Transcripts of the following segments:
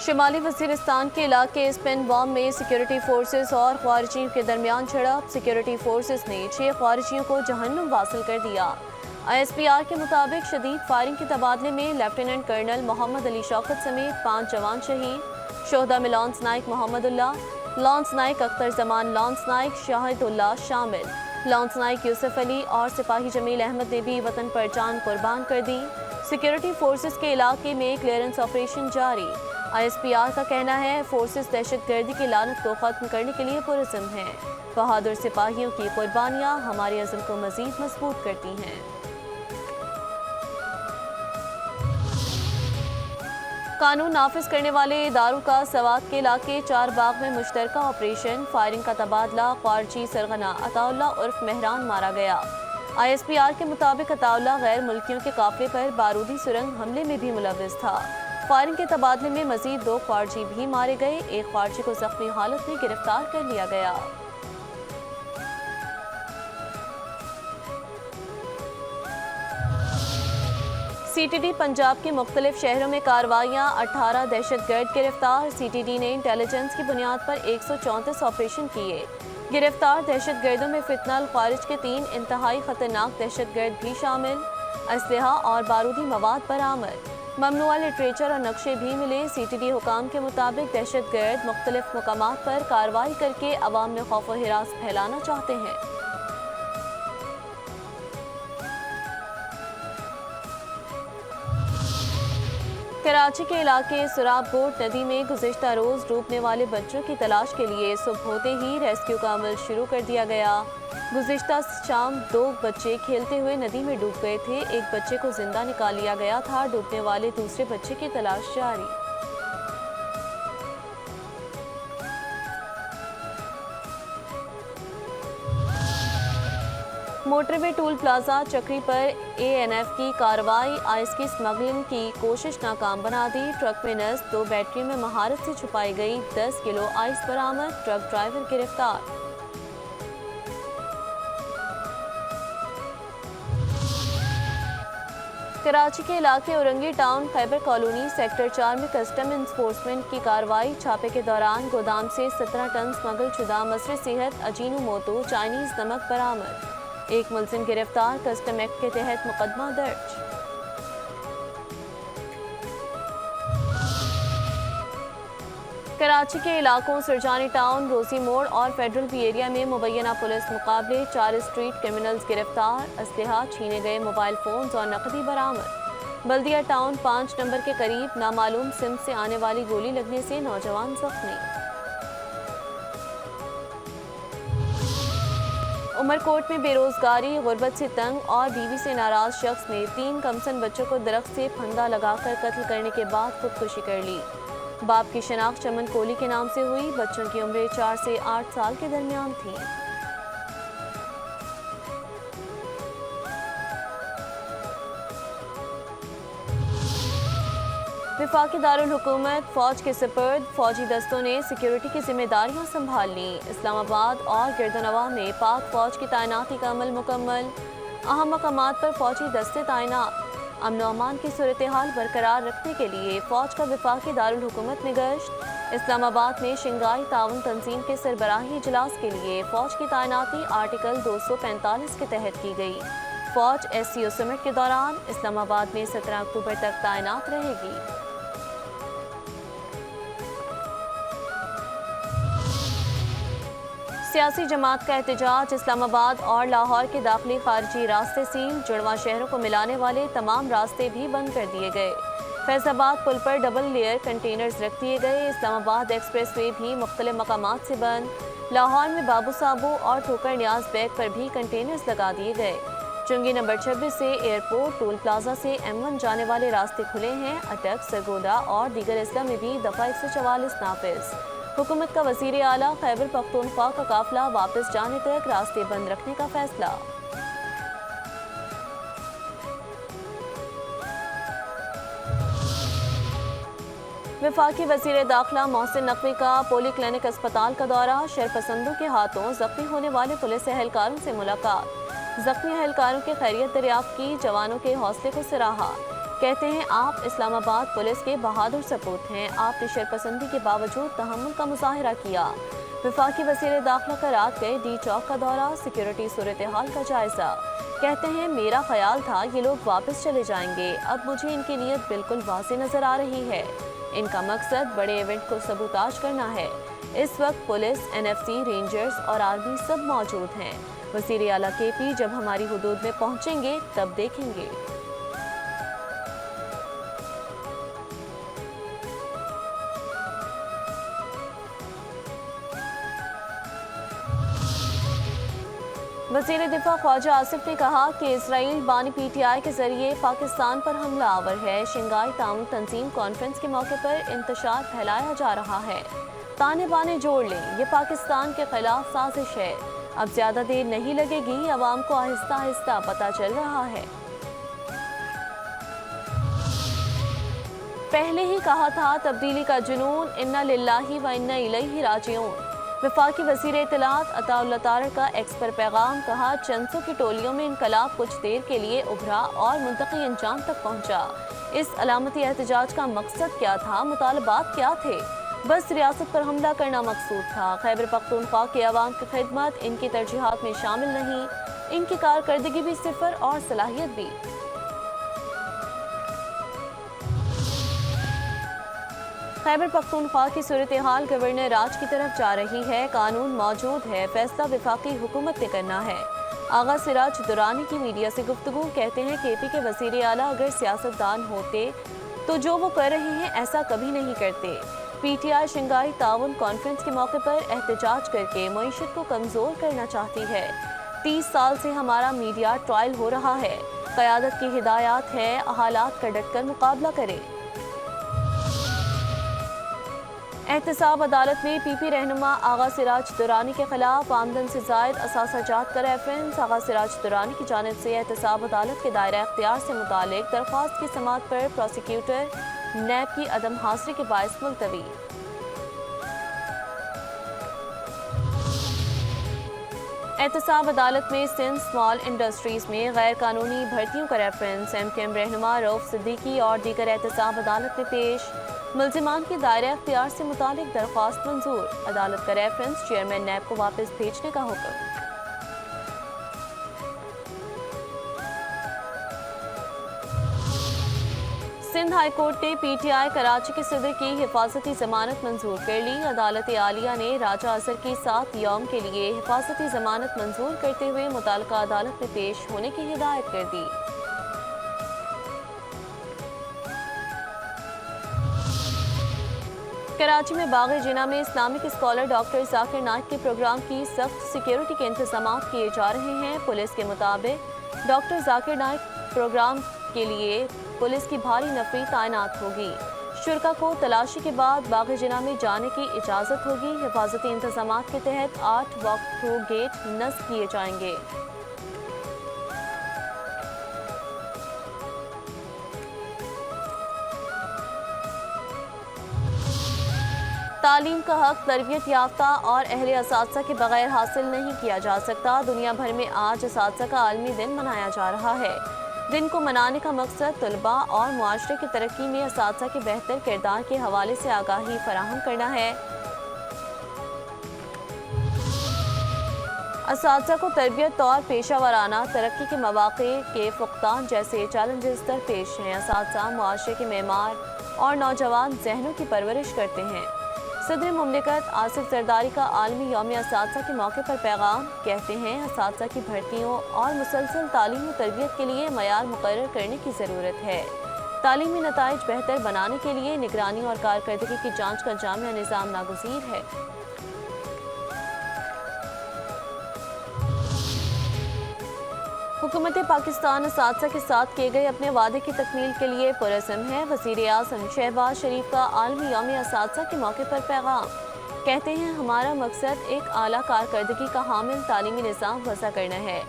شمالی وزیرستان کے علاقے اسپن بام میں سیکیورٹی فورسز اور خارجیوں کے درمیان جھڑپ، سیکیورٹی فورسز نے 6 خارجیوں کو جہنم واصل کر دیا۔ ISPR کے مطابق شدید فائرنگ کے تبادلے میں لیفٹیننٹ کرنل محمد علی شوکت سمیت 5 جوان شہید، شہداء میں لانس نائک محمد اللہ، لانس نائک اختر زمان، لانس نائک شاہد اللہ شامل۔ لانس نائک یوسف علی اور سپاہی جمیل احمد نے بھی وطن پر جان قربان کر دی۔ سیکیورٹی فورسز کے علاقے میں کلیئرنس آپریشن جاری۔ ISPR کا کہنا ہے فورسز دہشت گردی کی لعنت کو ختم کرنے کے لیے پرعزم ہیں۔ بہادر سپاہیوں کی قربانیاں ہمارے عزم کو مزید مضبوط کرتی ہیں۔ قانون نافذ کرنے والے اداروں کا سوات کے علاقے چار باغ میں مشترکہ آپریشن، فائرنگ کا تبادلہ، خارجی سرغنہ عطا اللہ عرف مہران مارا گیا۔ ISPR کے مطابق عطا اللہ غیر ملکیوں کے قافلے پر بارودی سرنگ حملے میں بھی ملوث تھا۔ فائرنگ کے تبادلے میں مزید 2 خارجی بھی مارے گئے، ایک خارجی کو زخمی حالت میں گرفتار کر لیا گیا۔ CTD پنجاب کے مختلف شہروں میں کارروائیاں، 18 دہشت گرد گرفتار۔ CTD نے انٹیلیجنس کی بنیاد پر 134 آپریشن کیے۔ گرفتار دہشت گردوں میں فتنہ الخوارج کے 3 انتہائی خطرناک دہشت گرد بھی شامل۔ اسلحہ اور بارودی مواد برآمد، ممنوعہ لٹریچر اور نقشے بھی ملے۔ CTD حکام کے مطابق دہشت گرد مختلف مقامات پر کارروائی کر کے عوام میں خوف و ہراس پھیلانا چاہتے ہیں۔ کراچی کے علاقے سراب بوٹ ندی میں گزشتہ روز ڈوبنے والے بچوں کی تلاش کے لیے صبح ہوتے ہی ریسکیو کا عمل شروع کر دیا گیا۔ گزشتہ شام 2 بچے کھیلتے ہوئے ندی میں ڈوب گئے تھے، ایک بچے کو زندہ نکال لیا گیا تھا، ڈوبنے والے دوسرے بچے کی تلاش جاری۔ موٹر وے ٹول پلازا چکری پر ANF کی کارروائی، آئس کی سمگلنگ کی کوشش ناکام بنا دی۔ ٹرک میں نصب 2 بیٹریوں میں مہارت سے چھپائی گئی 10 کلو آئس برآمد، ٹرک ڈرائیور گرفتار۔ کراچی کے علاقے اورنگی ٹاؤن خیبر کالونی سیکٹر 4 میں کسٹم انفورسمنٹ کی کارروائی، چھاپے کے دوران گودام سے 17 ٹن سمگل شدہ مصر صحت اجینو موتو چائنیز نمک برآمد، ایک ملزم گرفتار، کسٹم ایکٹ کے تحت مقدمہ درج۔ کراچی کے علاقوں سرجانی ٹاؤن، روزی موڑ اور فیڈرل بی ایریا میں مبینہ پولیس مقابلے، 4 اسٹریٹ کرمنلز گرفتار، اسلحہ، چھینے گئے موبائل فونز اور نقدی برآمد۔ بلدیہ ٹاؤن 5 نمبر کے قریب نامعلوم سمت سے آنے والی گولی لگنے سے نوجوان زخمی۔ عمرکوٹ میں بے روزگاری، غربت سے تنگ اور بیوی سے ناراض شخص نے 3 کمسن بچوں کو درخت سے پھندا لگا کر قتل کرنے کے بعد خودکشی کر لی۔ باپ کی شناخت چمن کولی کے نام سے ہوئی، بچوں کی عمریں 4 سے 8 سال کے درمیان تھیں۔ وفاقی دارالحکومت فوج کے سپرد، فوجی دستوں نے سیکیورٹی کی ذمہ داریاں سنبھال لیں۔ اسلام آباد اور گردنواں میں پاک فوج کی تعیناتی کا عمل مکمل، اہم مقامات پر فوجی دستے تعینات۔ امن و امان کی صورتحال برقرار رکھنے کے لیے فوج کا وفاقی دارالحکومت میں گشت۔ اسلام آباد میں شنگھائی تعاون تنظیم کے سربراہی اجلاس کے لیے فوج کی تعیناتی آرٹیکل 245 کے تحت کی گئی۔ فوج SCO سمٹ کے دوران اسلام آباد میں 17 اکتوبر تک تعینات رہے گی۔ سیاسی جماعت کا احتجاج، اسلام آباد اور لاہور کے داخلی خارجی راستے سیل، جڑواں شہروں کو ملانے والے تمام راستے بھی بند کر دیے گئے۔ فیض آباد پل پر ڈبل لیئر کنٹینرز رکھ دیے گئے۔ اسلام آباد ایکسپریس وے بھی مختلف مقامات سے بند۔ لاہور میں بابو صابو اور ٹھوکر نیاز بیگ پر بھی کنٹینرز لگا دیے گئے۔ چنگی نمبر 26 سے ایئرپورٹ، ٹول پلازا سے M1 جانے والے راستے کھلے ہیں۔ اٹک، سرگودا اور دیگر اضلاع میں بھی دفعہ 144 نافذ۔ حکومت کا وزیر اعلیٰ خیبر پختونخوا کا قافلہ واپس جانے تک راستے بند رکھنے کا فیصلہ۔ وفاقی وزیر داخلہ محسن نقوی کا پولی کلینک اسپتال کا دورہ، شرپسندوں کے ہاتھوں زخمی ہونے والے پولیس اہلکاروں سے ملاقات، زخمی اہلکاروں کی خیریت دریافت کی، جوانوں کے حوصلے کو سراہا۔ کہتے ہیں آپ اسلام آباد پولیس کے بہادر سپوت ہیں، آپ نے شرپسندی کے باوجود تحمل کا مظاہرہ کیا۔ وفاقی وزیر داخلہ کا رات گئے ڈی چوک کا دورہ، سیکیورٹی صورتحال کا جائزہ۔ کہتے ہیں میرا خیال تھا یہ لوگ واپس چلے جائیں گے، اب مجھے ان کی نیت بالکل واضح نظر آ رہی ہے۔ ان کا مقصد بڑے ایونٹ کو سبوتاژ کرنا ہے۔ اس وقت پولیس، NFC، رینجرز اور آرمی سب موجود ہیں۔ وزیر اعلیٰ KP جب ہماری حدود میں پہنچیں گے تب دیکھیں گے۔ وزیر دفاع خواجہ آصف نے کہا کہ اسرائیل بانی PTI کے ذریعے پاکستان پر حملہ آور ہے۔ شنگھائی تعاون تنظیم کانفرنس کے موقع پر انتشار پھیلایا جا رہا ہے۔ تانے بانے جوڑ لیں، یہ پاکستان کے خلاف سازش ہے۔ اب زیادہ دیر نہیں لگے گی، عوام کو آہستہ آہستہ پتہ چل رہا ہے۔ پہلے ہی کہا تھا تبدیلی کا جنون، انا للہ و انا الیہ راجعون۔ وفاقی وزیر اطلاعات عطا اللہ طارق کا ایکس پر پیغام، کہا چند سو کی ٹولیوں میں انقلاب کچھ دیر کے لیے ابھرا اور منطقی انجام تک پہنچا۔ اس علامتی احتجاج کا مقصد کیا تھا؟ مطالبات کیا تھے؟ بس ریاست پر حملہ کرنا مقصود تھا۔ خیبر پختونخوا کے عوام کی خدمت ان کی ترجیحات میں شامل نہیں، ان کی کارکردگی بھی صفر اور صلاحیت بھی۔ خیبر پختونخوا کی صورتحال گورنر راج کی طرف جا رہی ہے، قانون موجود ہے، فیصلہ وفاقی حکومت نے کرنا ہے۔ آغا سراج درانی کی میڈیا سے گفتگو، کہتے ہیں KP کے وزیر اعلیٰ اگر سیاستدان ہوتے تو جو وہ کر رہے ہیں ایسا کبھی نہیں کرتے۔ PTI شنگھائی تعاون کانفرنس کے موقع پر احتجاج کر کے معیشت کو کمزور کرنا چاہتی ہے۔ 30 سال سے ہمارا میڈیا ٹرائل ہو رہا ہے، قیادت کی ہدایات ہے حالات کا ڈٹ کر مقابلہ کرے۔ احتساب عدالت میں PP رہنما آغا سراج درانی کے خلاف آمدن سے زائد اثاثہ جات کا ریفرنس۔ آغا سراج درانی کی جانب سے احتساب عدالت کے دائرہ اختیار سے متعلق درخواست کی سماعت پر پروسیکیوٹر نیب کی عدم حاضری کے باعث ملتوی۔ احتساب عدالت میں سندھ اسمال انڈسٹریز میں غیر قانونی بھرتیوں کا ریفرنس، MKM رہنما رؤف صدیقی اور دیگر احتساب عدالت میں پیش۔ ملزمان کی دائرہ اختیار سے متعلق درخواست منظور، عدالت کا ریفرنس، چیئرمین نیب کو واپس بھیجنے کا حکم۔ سندھ ہائی کورٹ نے PTI کراچی کے صدر کی حفاظتی ضمانت منظور کر لی۔ عدالت عالیہ نے راجہ اظہر کی 7 یوم کے لیے حفاظتی ضمانت منظور کرتے ہوئے متعلقہ عدالت میں پیش ہونے کی ہدایت کر دی۔ کراچی میں باغ جناح میں Islamic scholar doctor Zakir Naik کے پروگرام کی سخت سیکیورٹی کے انتظامات کیے جا رہے ہیں۔ پولیس کے مطابق ڈاکٹر ذاکر نائک پروگرام کے لیے پولیس کی بھاری نفری تعینات ہوگی۔ شرکا کو تلاشی کے بعد باغ جناح میں جانے کی اجازت ہوگی۔ حفاظتی انتظامات کے تحت 8 واک تھرو گیٹ نصب کیے جائیں گے۔ تعلیم کا حق تربیت یافتہ اور اہل اساتذہ کے بغیر حاصل نہیں کیا جا سکتا۔ دنیا بھر میں آج اساتذہ کا عالمی دن منایا جا رہا ہے۔ دن کو منانے کا مقصد طلباء اور معاشرے کی ترقی میں اساتذہ کے بہتر کردار کے حوالے سے آگاہی فراہم کرنا ہے۔ اساتذہ کو تربیت اور پیشہ ورانہ ترقی کے مواقع کے فقدان جیسے چیلنجز درپیش ہیں۔ اساتذہ معاشرے کے معمار اور نوجوان ذہنوں کی پرورش کرتے ہیں۔ صدر مملکت آصف زرداری کا عالمی یوم اساتذہ کے موقع پر پیغام، کہتے ہیں اساتذہ کی بھرتیوں اور مسلسل تعلیم و تربیت کے لیے معیار مقرر کرنے کی ضرورت ہے۔ تعلیمی نتائج بہتر بنانے کے لیے نگرانی اور کارکردگی کی جانچ کا جامع نظام ناگزیر ہے۔ حکومت پاکستان اساتذہ کے ساتھ کیے گئے اپنے وعدے کی تکمیل کے لیے پرعزم ہے۔ وزیر اعظم شہباز شریف کا عالمی یوم اساتذہ کے موقع پر پیغام، کہتے ہیں ہمارا مقصد ایک اعلیٰ کارکردگی کا حامل تعلیمی نظام وضع کرنا ہے۔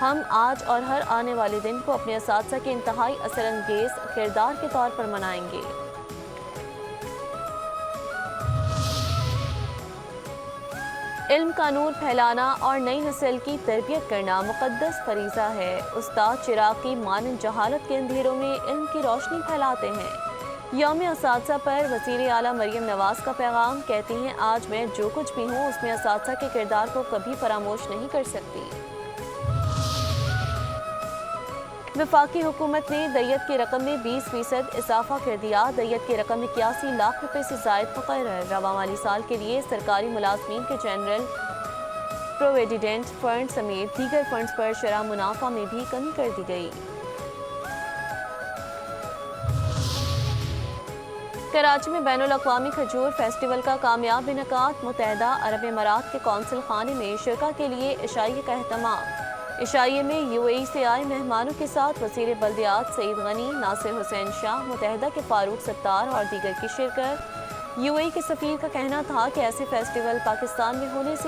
ہم آج اور ہر آنے والے دن کو اپنے اساتذہ کے انتہائی اثر انگیز کردار کے طور پر منائیں گے۔ علم کا نور پھیلانا اور نئی نسل کی تربیت کرنا مقدس فریضہ ہے۔ استاد چراغی مانند جہالت کے اندھیروں میں علم کی روشنی پھیلاتے ہیں۔ یوم اساتذہ پر وزیر اعلیٰ مریم نواز کا پیغام، کہتی ہیں آج میں جو کچھ بھی ہوں اس میں اساتذہ کے کردار کو کبھی فراموش نہیں کر سکتی۔ وفاقی حکومت نے دیت کی رقم میں 20% اضافہ کر دیا۔ دیت کی رقم 81 لاکھ روپے سے زائد مقرر۔ رواں مالی سال کے لیے سرکاری ملازمین کے جنرل پروویڈنٹ فنڈ سمیت دیگر فنڈز پر شرح منافع میں بھی کمی کر دی گئی۔ کراچی میں بین الاقوامی کھجور فیسٹیول کا کامیاب انعقاد۔ متحدہ عرب امارات کے قونصل خانے میں شرکا کے لیے عشائیے کا اہتمام۔ عشائیے میں UAE سے آئے مہمانوں کے ساتھ وزیر بلدیات سعید غنی، ناصر حسین شاہ، متحدہ کے فاروق ستار اور دیگر کی شرکت۔ UAE کے سفیر کا کہنا تھا کہ ایسے فیسٹیول پاکستان میں ہونے سے